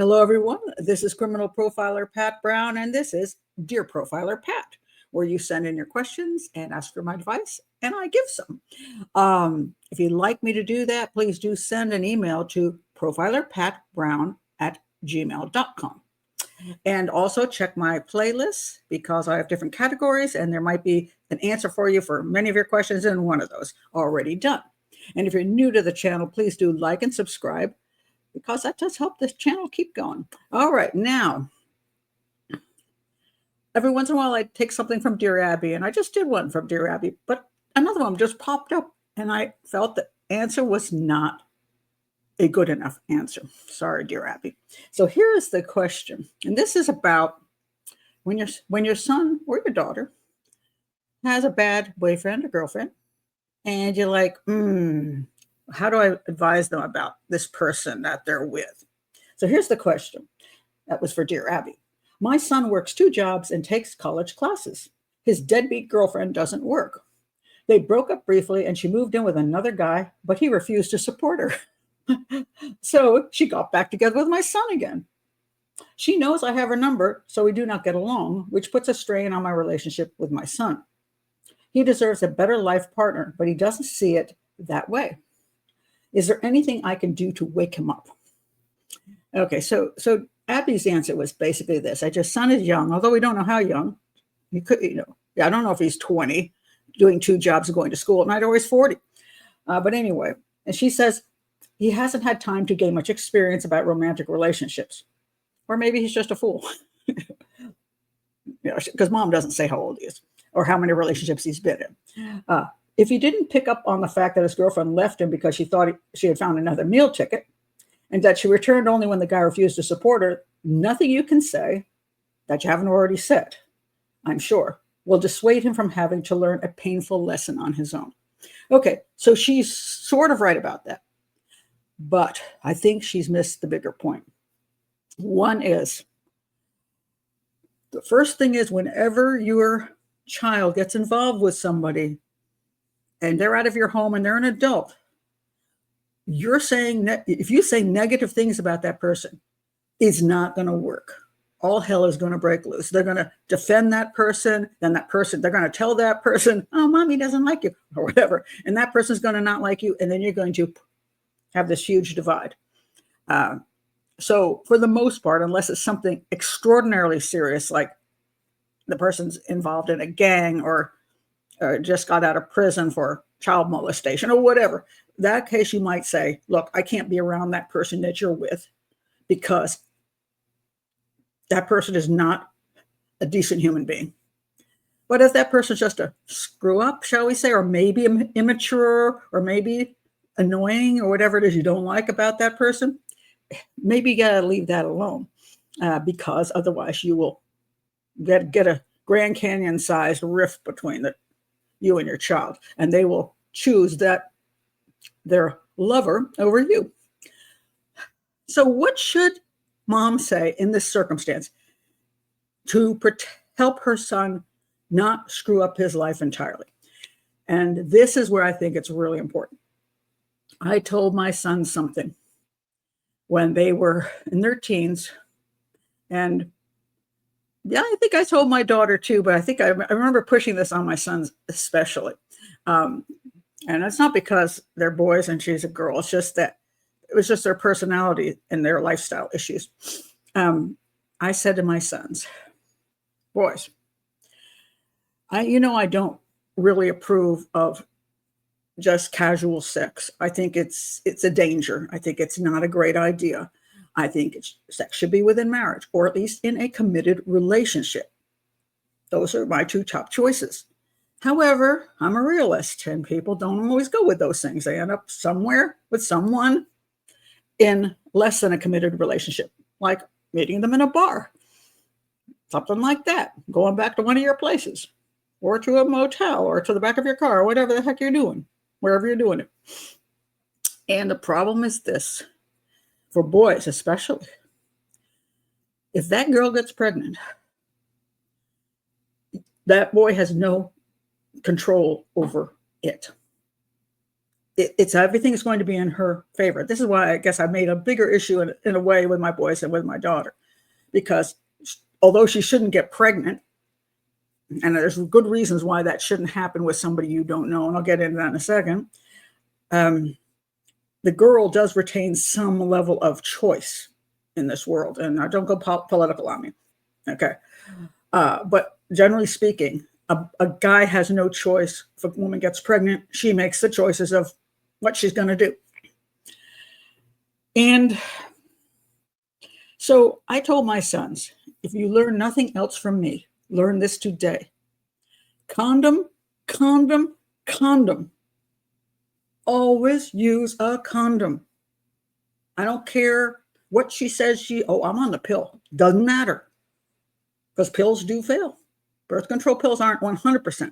Hello, everyone. This is criminal profiler Pat Brown, and this is Dear Profiler Pat, where you send in your questions and ask for my advice, and I give some. If you'd like me to do that, please do send an email to profilerpatbrown@gmail.com. And also check my playlists because I have different categories, and there might be an answer for you for many of your questions in one of those already done. And if you're new to the channel, please do like and subscribe, because that does help this channel keep going. All right, now, every once in a while I take something from Dear Abby, and I just did one from Dear Abby, but another one just popped up, and I felt the answer was not a good enough answer. Sorry, Dear Abby. So here is the question, and this is about when your son or your daughter has a bad boyfriend or girlfriend, and you're like, how do I advise them about this person that they're with? So here's the question. That was for Dear Abby. My son works 2 jobs and takes college classes. His deadbeat girlfriend doesn't work. They broke up briefly and she moved in with another guy, but he refused to support her. So she got back together with my son again. She knows I have her number, so we do not get along, which puts a strain on my relationship with my son. He deserves a better life partner, but he doesn't see it that way. Is there anything I can do to wake him up? Okay, so Abby's answer was basically this. Your son is young, although we don't know how young. He could, I don't know if he's 20, doing 2 jobs and going to school at night, or he's 40. But anyway, and she says he hasn't had time to gain much experience about romantic relationships. Or maybe he's just a fool. Because mom doesn't say how old he is or how many relationships he's been in. If he didn't pick up on the fact that his girlfriend left him because she thought she had found another meal ticket, and that she returned only when the guy refused to support her, nothing you can say that you haven't already said, I'm sure, will dissuade him from having to learn a painful lesson on his own. Okay, so she's sort of right about that. But I think she's missed the bigger point. One is, the first thing is, whenever your child gets involved with somebody and they're out of your home and they're an adult, you're saying that if you say negative things about that person, it's not going to work. All hell is going to break loose. They're going to defend that person. Then they're going to tell that person, oh, mommy doesn't like you, or whatever. And that person's going to not like you. And then you're going to have this huge divide. So for the most part, unless it's something extraordinarily serious, like the person's involved in a gang or just got out of prison for child molestation or whatever, that case you might say, look, I can't be around that person that you're with because that person is not a decent human being. But if that person's just a screw up, shall we say, or maybe immature, or maybe annoying, or whatever it is you don't like about that person, maybe you gotta leave that alone, because otherwise you will get a Grand Canyon-sized rift between you and your child, and they will choose their lover over you. So what should mom say in this circumstance to help her son not screw up his life entirely? And this is where I think it's really important. I told my son something when they were in their teens, and yeah, I think I told my daughter too, but I think I remember pushing this on my sons especially. And it's not because they're boys and she's a girl. It's just that it was just their personality and their lifestyle issues. I said to my sons, boys, I don't really approve of just casual sex. I think it's a danger. I think it's not a great idea. I think sex should be within marriage, or at least in a committed relationship. Those are my 2 top choices. However, I'm a realist, and people don't always go with those things. They end up somewhere with someone in less than a committed relationship, like meeting them in a bar, something like that, going back to one of your places, or to a motel, or to the back of your car, or whatever the heck you're doing, wherever you're doing it. And the problem is this, for boys especially, if that girl gets pregnant, that boy has no control over it. it's everything is going to be in her favor. This is why I guess I made a bigger issue in a way with my boys than with my daughter, because although she shouldn't get pregnant, and there's good reasons why that shouldn't happen with somebody you don't know, and I'll get into that in a second, the girl does retain some level of choice in this world. And I don't go political on me, okay? But generally speaking, a guy has no choice. If a woman gets pregnant, she makes the choices of what she's going to do. And so I told my sons, if you learn nothing else from me, learn this today. Condom, condom, condom. Always use a condom. I don't care what she says. I'm on the pill. Doesn't matter. Because pills do fail. Birth control pills aren't 100%.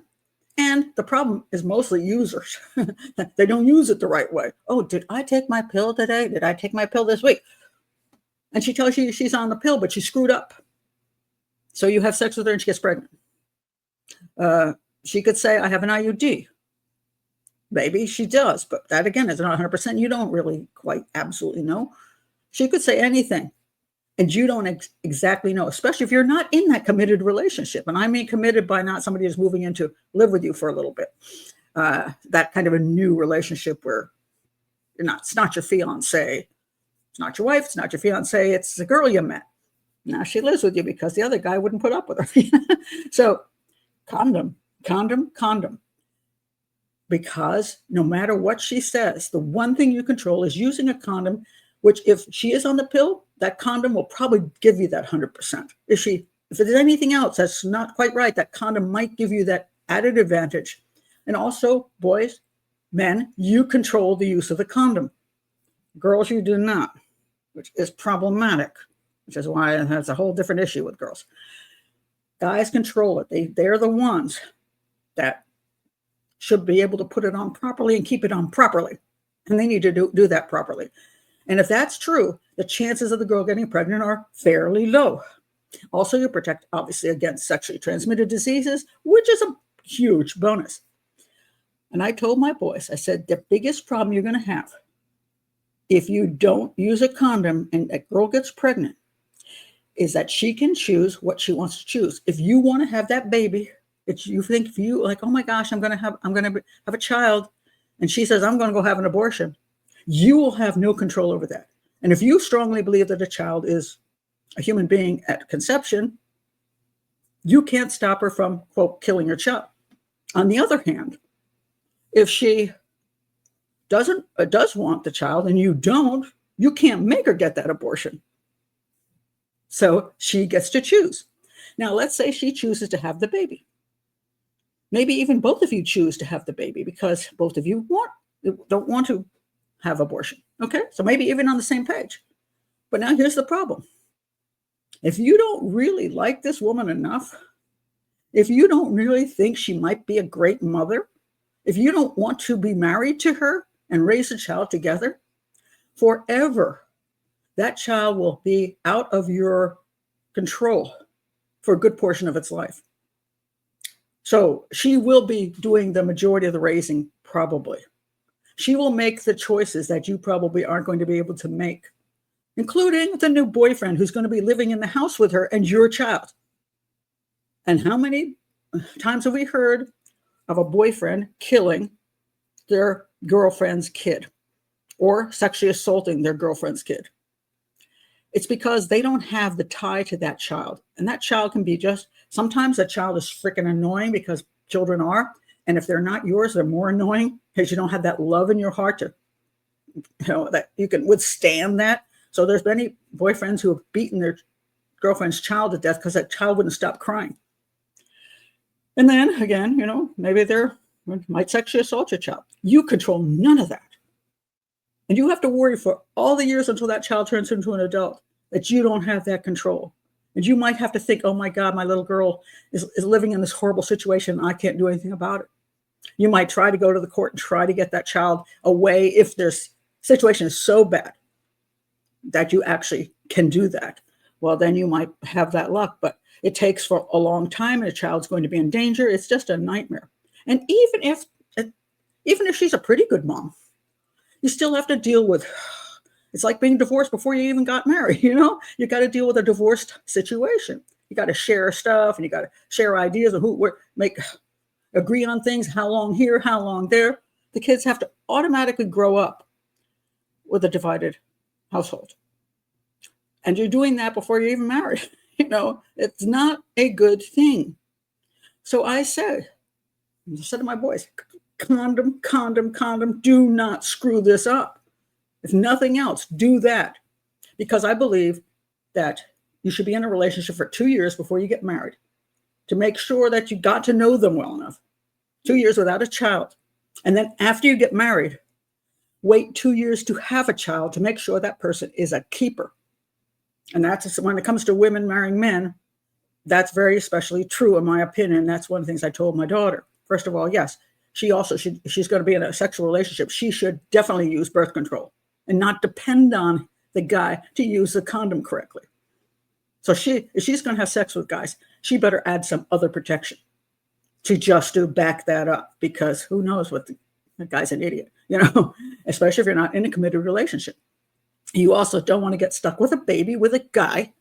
And the problem is mostly users. They don't use it the right way. Oh, did I take my pill today? Did I take my pill this week? And she tells you she's on the pill, but she screwed up. So you have sex with her and she gets pregnant. She could say, I have an IUD. Maybe she does, but that again is not 100%. You don't really quite absolutely know. She could say anything, and you don't exactly know, especially if you're not in that committed relationship. And I mean committed by not somebody who's moving in to live with you for a little bit. That kind of a new relationship where it's not your fiance, it's not your wife, it's not your fiance, it's the girl you met. Now she lives with you because the other guy wouldn't put up with her. So condom, condom, condom. Because no matter what she says, the one thing you control is using a condom, which if she is on the pill, that condom will probably give you that 100%. If there's anything else that's not quite right, that condom might give you that added advantage. And also, boys, men, you control the use of the condom. Girls, you do not, which is problematic, which is why that's a whole different issue with girls. Guys control it. They're the ones that should be able to put it on properly and keep it on properly. And they need to do that properly. And if that's true, the chances of the girl getting pregnant are fairly low. Also, you protect, obviously, against sexually transmitted diseases, which is a huge bonus. And I told my boys, I said, the biggest problem you're going to have if you don't use a condom and a girl gets pregnant is that she can choose what she wants to choose. If you want to have that baby, you think if you like, oh my gosh, I'm going to have a child, and she says, I'm going to go have an abortion, you will have no control over that. And if you strongly believe that a child is a human being at conception, you can't stop her from, quote, killing your child. On the other hand, if she does want the child and you don't, you can't make her get that abortion. So she gets to choose. Now, let's say she chooses to have the baby. Maybe even both of you choose to have the baby because both of you don't want to have abortion. Okay, so maybe even on the same page. But now here's the problem. If you don't really like this woman enough, if you don't really think she might be a great mother, if you don't want to be married to her and raise a child together, forever, that child will be out of your control for a good portion of its life. So she will be doing the majority of the raising, probably. She will make the choices that you probably aren't going to be able to make, including the new boyfriend who's going to be living in the house with her and your child. And how many times have we heard of a boyfriend killing their girlfriend's kid or sexually assaulting their girlfriend's kid? It's because they don't have the tie to that child. And that child can be sometimes that child is freaking annoying because children are. And if they're not yours, they're more annoying because you don't have that love in your heart to, that you can withstand that. So there's many boyfriends who have beaten their girlfriend's child to death because that child wouldn't stop crying. And then again, maybe they might sexually assault your child. You control none of that. And you have to worry for all the years until that child turns into an adult that you don't have that control. And you might have to think, oh my God, my little girl is living in this horrible situation. I can't do anything about it. You might try to go to the court and try to get that child away if their situation is so bad that you actually can do that. Well, then you might have that luck, but it takes for a long time and the child's going to be in danger. It's just a nightmare. And even if she's a pretty good mom, you still have to deal with. It's like being divorced before you even got married. You got to deal with a divorced situation. You got to share stuff, and you got to share ideas of agree on things. How long here, how long there. The kids have to automatically grow up with a divided household, and you're doing that before you're even married. It's not a good thing. So I said to my boys, condom, condom, condom. Do not screw this up. If nothing else, do that. Because I believe that you should be in a relationship for 2 years before you get married to make sure that you got to know them well enough. 2 years without a child. And then after you get married, wait 2 years to have a child to make sure that person is a keeper. And that's when it comes to women marrying men, that's very especially true in my opinion. That's one of the things I told my daughter. First of all, yes, she's going to be in a sexual relationship. She should definitely use birth control and not depend on the guy to use the condom correctly. So if she's going to have sex with guys, she better add some other protection to back that up, because who knows what the guy's an idiot, especially if you're not in a committed relationship. You also don't want to get stuck with a baby with a guy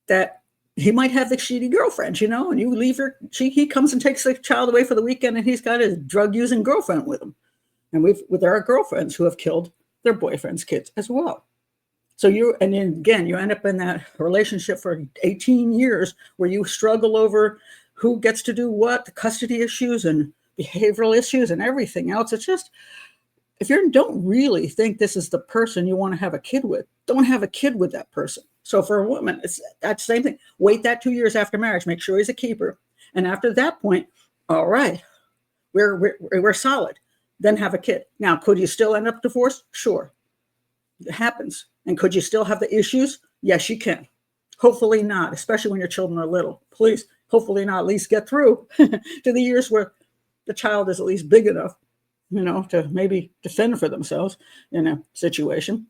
that he might have the shitty girlfriend, and you leave her. He comes and takes the child away for the weekend, and he's got his drug-using girlfriend with him. And there are girlfriends who have killed their boyfriend's kids as well. So you end up in that relationship for 18 years where you struggle over who gets to do what, the custody issues and behavioral issues and everything else. It's just, if you don't really think this is the person you want to have a kid with, don't have a kid with that person. So for a woman, it's that same thing. Wait that 2 years after marriage, make sure he's a keeper. And after that point, all right, we're solid. Then have a kid. Now, could you still end up divorced? Sure. It happens. And could you still have the issues? Yes, you can. Hopefully not, especially when your children are little. Please, hopefully not, at least get through to the years where the child is at least big enough, to maybe defend for themselves in a situation.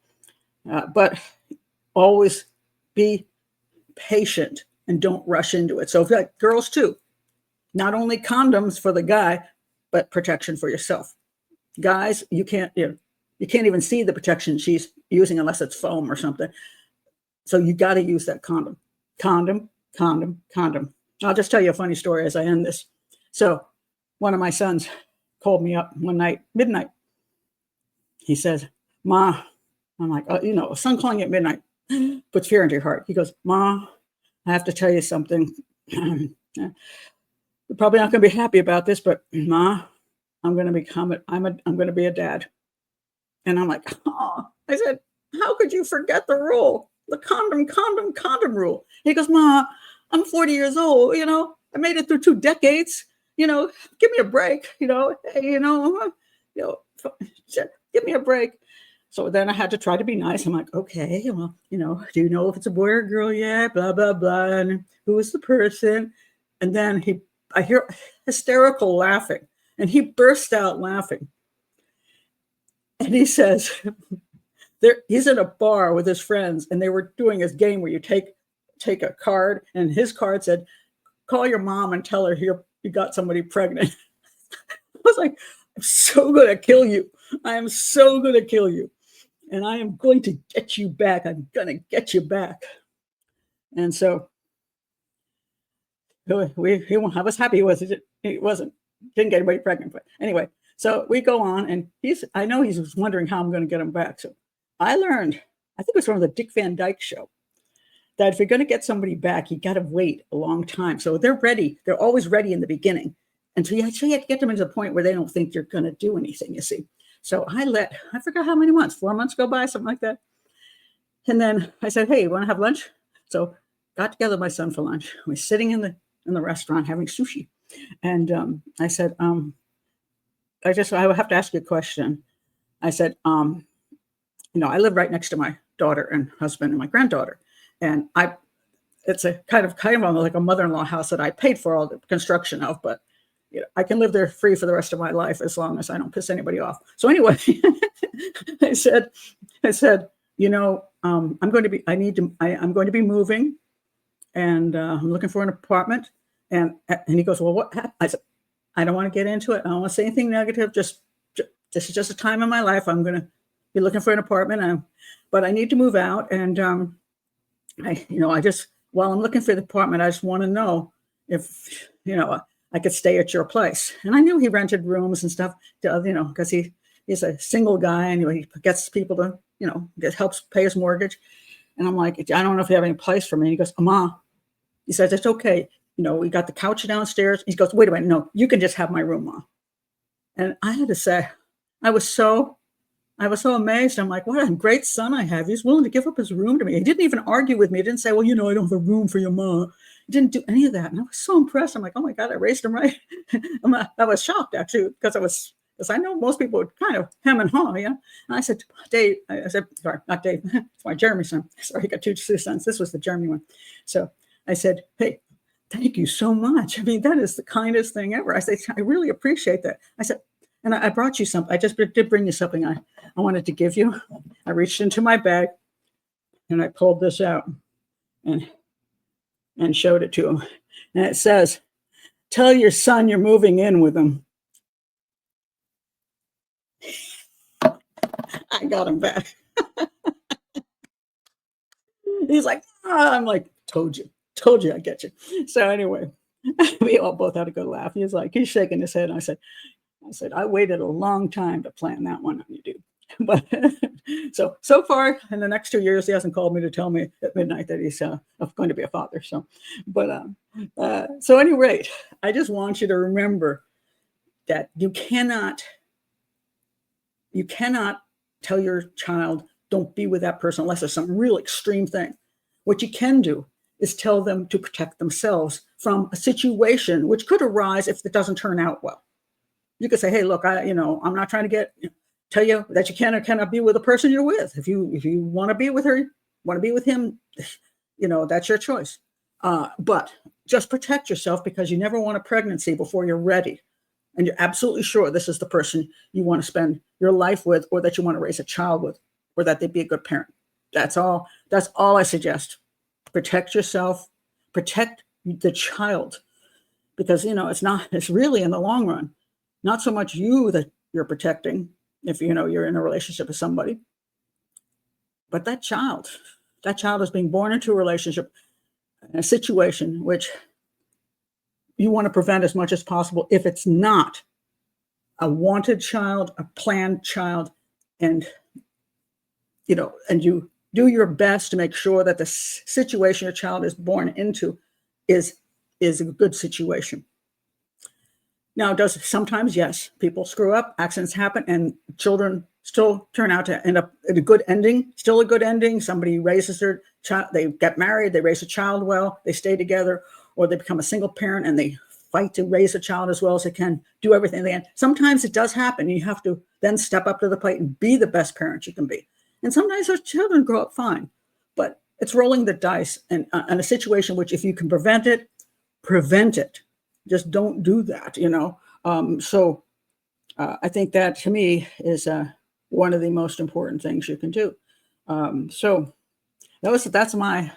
But always be patient and don't rush into it. So girls too, not only condoms for the guy, but protection for yourself. Guys, you can't even see the protection she's using unless it's foam or something. So you got to use that condom. Condom, condom, condom. I'll just tell you a funny story as I end this. So one of my sons called me up one night, midnight. He says, Ma, I'm like, a son calling at midnight puts fear into your heart. He goes, Ma, I have to tell you something. You're probably not going to be happy about this, but Ma, I'm going to be a dad. And I'm like, oh, I said, how could you forget the rule? The condom rule. He goes, Ma, I'm 40 years old. I made it through 2 decades. Give me a break. Hey, give me a break. So then I had to try to be nice. I'm like, okay, well, do you know if it's a boy or a girl yet? Blah, blah, blah. And who is the person? And then I hear hysterical laughing. And he burst out laughing. And he says, he's in a bar with his friends, and they were doing this game where you take a card, and his card said, call your mom and tell her you got somebody pregnant. I was like, I'm so going to kill you. I am so going to kill you. And I am going to get you back. I'm going to get you back. And so I was happy with it. It didn't get anybody pregnant. But anyway, so we go on, and I know he's wondering how I'm going to get him back. So I learned, I think it was from the Dick Van Dyke Show, that if you're going to get somebody back, you got to wait a long time. So they're ready. They're always ready in the beginning. And so you have to get them to the point where they don't think you're going to do anything, you see. So I forgot how many months, 4 months go by, something like that. And then I said, hey, you want to have lunch? So got together with my son for lunch. We're sitting in the restaurant having sushi. And I said, I would have to ask you a question. I said, I live right next to my daughter and husband and my granddaughter. And it's a kind of like a mother-in-law house that I paid for all the construction of, but I can live there free for the rest of my life as long as I don't piss anybody off. So anyway, I said, I'm going to be moving, and I'm looking for an apartment. And he goes, well, what happened? I said, I don't want to get into it. I don't want to say anything negative. Just this is just a time in my life. I'm going to be looking for an apartment, but I need to move out. And I just, while I'm looking for the apartment, I just want to know if, I could stay at your place. And I knew he rented rooms and stuff, because he's a single guy and he gets people to, helps pay his mortgage. And I'm like, I don't know if you have any place for me. And he goes, Ma, he says, it's okay. We got the couch downstairs. He goes, wait a minute. No, you can just have my room, Ma. And I had to say, I was so amazed. I'm like, what a great son I have. He's willing to give up his room to me. He didn't even argue with me. He didn't say, well, I don't have a room for your mom. He didn't do any of that. And I was so impressed. I'm like, oh my God, I raised him right. I was shocked actually, because I know most people would kind of hem and haw, And I said, Dave, sorry, not Dave, it's my Jeremy son. Sorry, he got two sons. This was the Jeremy one. So I said, hey, thank you so much. I mean, that is the kindest thing ever. I said, I really appreciate that. I said, and I brought you something. I just did bring you something I wanted to give you. I reached into my bag and I pulled this out and showed it to him. And it says, tell your son you're moving in with him. I got him back. He's like, I'm like, told you I'd get you. So anyway, we all both had a good laugh. He's shaking his head. And I said, I waited a long time to plan that one on you, dude. But so far in the next 2 years, he hasn't called me to tell me at midnight that he's going to be a father. So at any rate, I just want you to remember that you cannot tell your child, don't be with that person unless there's some real extreme thing. What you can do is tell them to protect themselves from a situation which could arise if it doesn't turn out well. You could say, hey, look, I'm not trying to tell you that you can or cannot be with the person you're with. If you want to be with her, want to be with him, that's your choice. But just protect yourself, because you never want a pregnancy before you're ready. And you're absolutely sure this is the person you want to spend your life with, or that you want to raise a child with, or that they'd be a good parent. That's all I suggest. Protect yourself, protect the child, because, it's really in the long run, not so much you that you're protecting if, you're in a relationship with somebody, but that child is being born into a relationship, a situation which you want to prevent as much as possible if it's not a wanted child, a planned child, and you do your best to make sure that the situation your child is born into is a good situation. Now, sometimes, yes, people screw up, accidents happen, and children still turn out to end up in a good ending, still a good ending. Somebody raises their child, they get married, they raise a child well, they stay together, or they become a single parent and they fight to raise a child as well as they can, do everything they can. Sometimes it does happen. You have to then step up to the plate and be the best parent you can be. And sometimes those children grow up fine, but it's rolling the dice and a situation which, if you can prevent it, prevent it. Just don't do that, So I think that, to me, is one of the most important things you can do. So that's my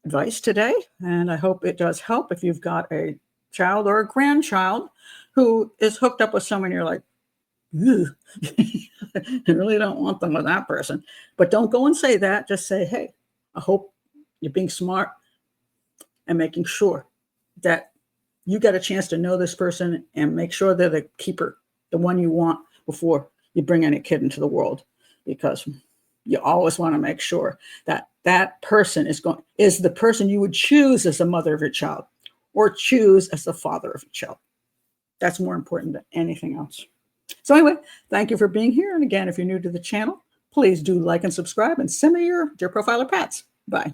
advice today, and I hope it does help if you've got a child or a grandchild who is hooked up with someone you're like, I really don't want them with that person. But don't go and say that. Just say, hey, I hope you're being smart and making sure that you get a chance to know this person and make sure they're the keeper, the one you want, before you bring any kid into the world, because you always want to make sure that that person is the person you would choose as the mother of your child, or choose as the father of your child. That's more important than anything else. So anyway, thank you for being here. And again, if you're new to the channel, please do like and subscribe, and send me your Dear Profiler Pats. Bye.